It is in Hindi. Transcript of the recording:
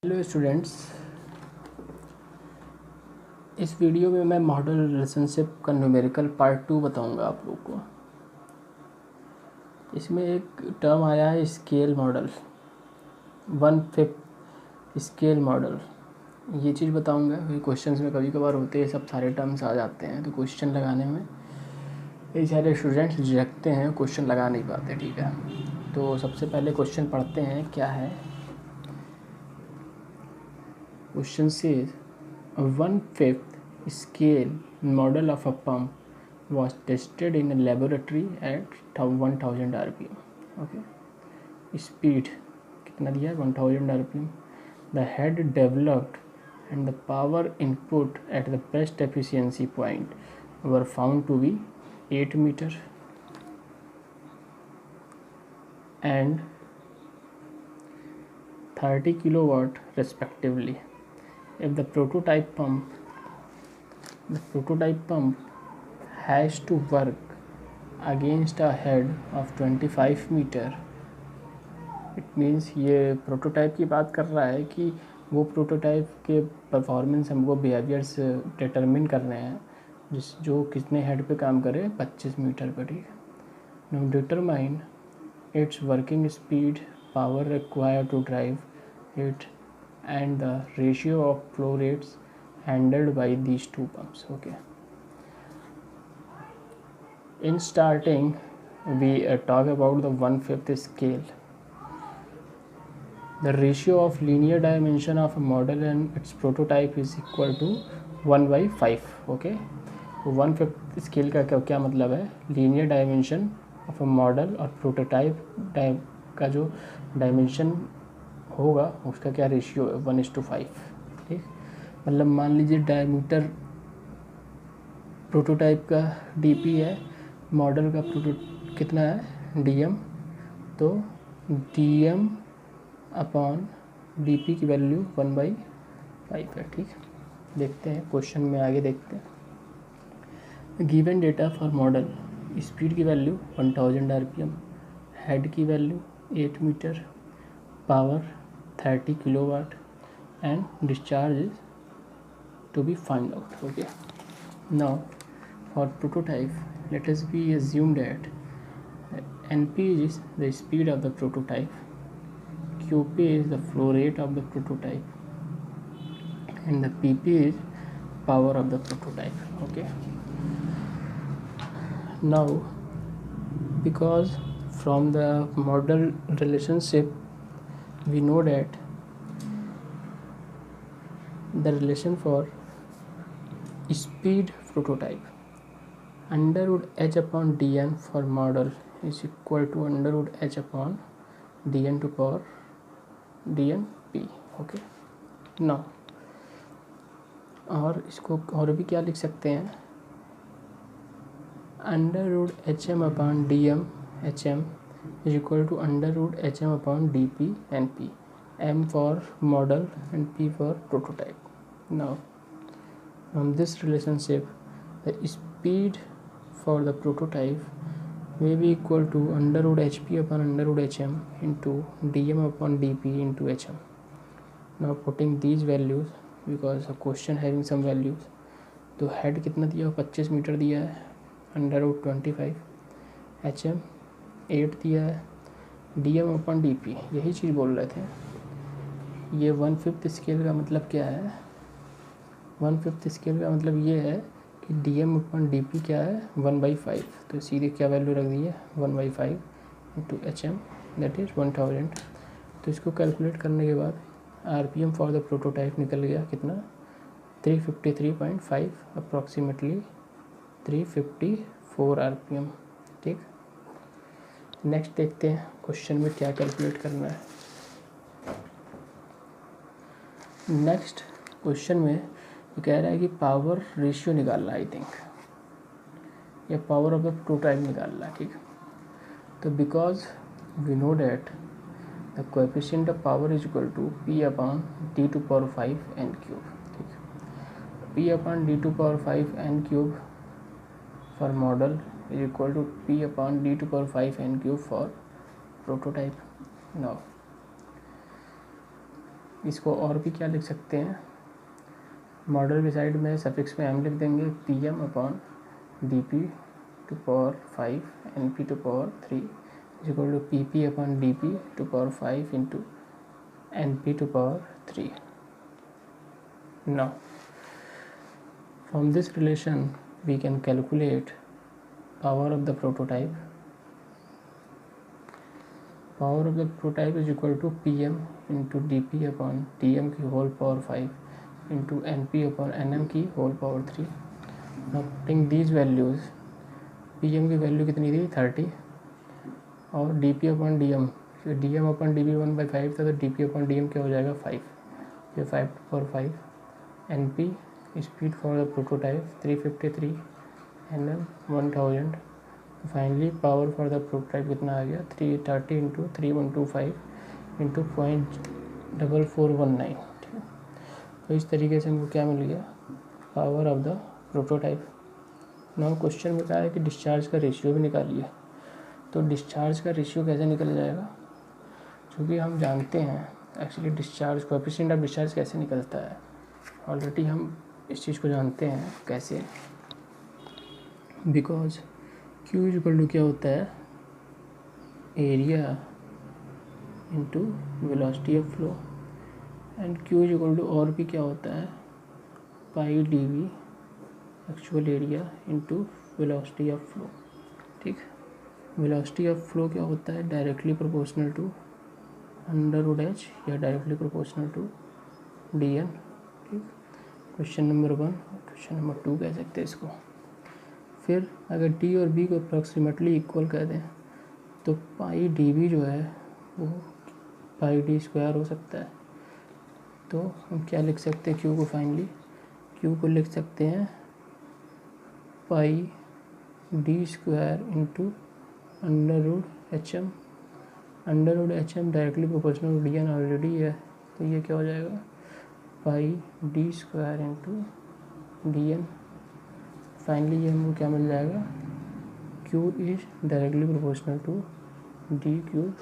हेलो स्टूडेंट्स, इस वीडियो में मैं मॉडल रिलेशनशिप का न्यूमेरिकल पार्ट 2 बताऊंगा आप लोग को। इसमें एक टर्म आया है स्केल मॉडल, 1/5 स्केल मॉडल। ये चीज़ बताऊंगा। ये क्वेश्चंस में कभी कभार होते हैं, सब सारे टर्म्स आ जाते हैं तो क्वेश्चन लगाने में कई सारे स्टूडेंट्स झिझकते हैं, क्वेश्चन लगा नहीं पाते। ठीक है, तो सबसे पहले क्वेश्चन पढ़ते हैं। क्या है क्वेश्चन? से 1/5 scale model of a pump was tested in a laboratory at 1000 rpm. Okay, speed कितना दिया है? 1000 rpm. The head developed and the power input at the best efficiency point were found to be 8 meter and 30 kilowatt respectively. If the prototype pump has to work against a head of 25 meter, it means ये प्रोटोटाइप की बात कर रहा है कि वो प्रोटोटाइप के परफॉर्मेंस हमको बिहेवियर्स डिटरमिन कर रहे हैं जो कितने हेड पे काम करे, 25 मीटर पर। ठीक है, now determine it's working speed, power required to drive it and the ratio of flow rates handled by these two pumps. Okay, in starting we talk about the 1/5 scale. The ratio of linear dimension of a model and its prototype is equal to 1/5. Okay, 1/5 scale का क्या मतलब है? Linear dimension of a model और प्रोटोटाइप का जो डायमेंशन होगा उसका क्या रेशियो है? 1:5। ठीक, मतलब मान लीजिए डायमीटर प्रोटोटाइप का dp है, मॉडल का कितना है? dm। तो dm अपॉन dp की वैल्यू 1/5 है। ठीक, देखते हैं क्वेश्चन में, आगे देखते हैं। Given data for model, speed की वैल्यू 1000 rpm, हेड की value 8 metre, power 30 kilowatt and discharge is to be found out. Okay, now for prototype, let us be assume that np is the speed of the prototype, qp is the flow rate of the prototype, and the pp is power of the prototype. Okay, now because from the model relationship we know that the relation for speed prototype under root h upon dn for model is equal to under root h upon dn to power dnp. Okay, now और इसको और भी क्या लिख सकते हैं? Under root H M upon D M H M is equal to under root hm upon dp and p, m for model and p for prototype. Now from this relationship the speed for the prototype may be equal to under root hp upon under root hm into dm upon dp into hm. Now putting these values, because a question having some values, तो हेड कितना दिया? 25 मीटर दिया है, अंडर रूट 25, hm 8 दिया है, dm अपॉन dp यही चीज़ बोल रहे थे। ये 1/5 स्केल का मतलब क्या है? 1/5 स्केल का मतलब ये है कि dm अपॉन dp क्या है? 1/5। तो सीधे क्या वैल्यू रख दी है? 1/5 इंटू hm, दैट इज़ 1000। तो इसको कैलकुलेट करने के बाद rpm फॉर द प्रोटोटाइप निकल गया कितना? 353.5, अप्रॉक्सीमेटली 354 rpm। ठीक, नेक्स्ट देखते हैं क्वेश्चन में क्या कैलकुलेट करना है। नेक्स्ट क्वेश्चन में ये कह रहा है कि पावर रेशियो निकालना है, आई थिंक, या पावर ऑफ द प्रोटोटाइप निकालना है। ठीक, तो because we know that the coefficient of power is equal to p upon d⁵ n cube. ठीक, p upon d⁵ n cube for model is equal to p upon d⁵ n cube for prototype. Now इसको और भी क्या लिख सकते हैं, मॉडल के साइड में सफिक्स में m लिख देंगे, P M upon D P to power 5 N P to power 3 is equal to P P upon D P to power 5 into N P to power 3. Now from this relation we can calculate power of the prototype. Power of the prototype is equal to Pm into dp upon Tm की whole power 5 into Np upon Nm की whole power 3. Now putting these values, Pm की वैल्यू कितनी थी 30 और dp upon Dm, dm upon dp 1/5 था तो dp upon Dm क्या हो जाएगा 5, ये 5 to power 5. Np speed for the prototype 353, Nm 1000. Finally power for the prototype कितना आ गया 330 इंटू 3125 इंटू 0.4419. ठीक है, तो इस तरीके से हमको क्या मिल गया power of the prototype. Now question में कहा है कि डिस्चार्ज का रेशियो भी निकालिए. तो डिस्चार्ज का रेशियो कैसे निकल जाएगा, क्योंकि हम जानते हैं actually discharge coefficient of discharge कैसे निकलता है. ऑलरेडी हम इस चीज़ को जानते हैं कैसे, because Q is equal to क्या होता है area into velocity of flow, and Q is equal to और भी क्या होता है pi D V actual area into velocity of flow. ठीक, वेलोसिटी ऑफ फ्लो क्या होता है directly proportional to under root H या directly proportional to D N. ठीक, क्वेश्चन नंबर 1. क्वेश्चन नंबर 2 कह सकते हैं इसको. फिर अगर डी और बी को अप्रॉक्सीमेटली इक्वल कर दें तो पाई डी बी जो है वो पाई डी स्क्वायर हो सकता है. तो हम क्या लिख सकते हैं क्यू को, फाइनली क्यू को लिख सकते हैं pi D square into under root H M. Under root H M directly proportional D N already है, तो ये क्या हो जाएगा pi D square into D N. Finally ये हमको क्या मिल जाएगा Q is directly proportional to D cube